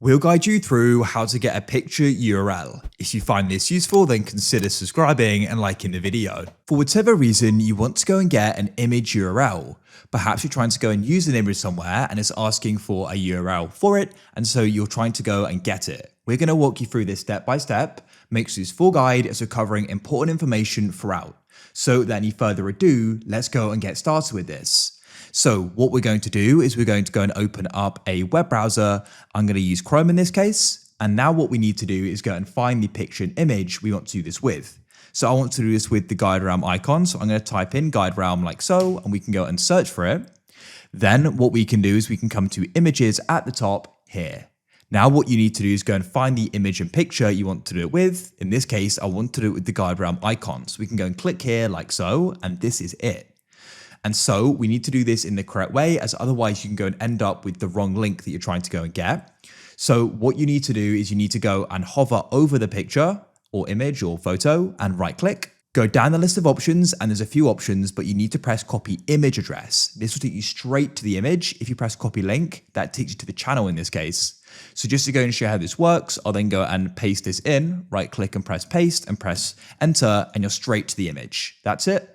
We'll guide you through how to get a picture URL. If you find this useful, then consider subscribing and liking the video. For whatever reason, you want to go and get an image URL. Perhaps you're trying to go and use an image somewhere and it's asking for a URL for it, and so you're trying to go and get it. We're going to walk you through this step by step, make sure this full guide is covering important information throughout. So without any further ado, let's go and get started with this. So what we're going to do is we're going to go and open up a web browser. I'm going to use Chrome in this case. And now what we need to do is go and find the picture and image we want to do this with. So I want to do this with the GuideRealm icon. So I'm going to type in GuideRealm like so, and we can go and search for it. Then what we can do is we can come to images at the top here. Now what you need to do is go and find the image and picture you want to do it with. In this case, I want to do it with the GuideRealm icon. So we can go and click here like so, and this is it. And so we need to do this in the correct way, as otherwise you can go and end up with the wrong link that you're trying to go and get. So what you need to do is you need to go and hover over the picture or image or photo and right click. Go down the list of options, and there's a few options, but you need to press copy image address. This will take you straight to the image. If you press copy link, that takes you to the channel in this case. So just to go and show how this works, I'll then go and paste this in, right click and press paste and press enter, and you're straight to the image. That's it.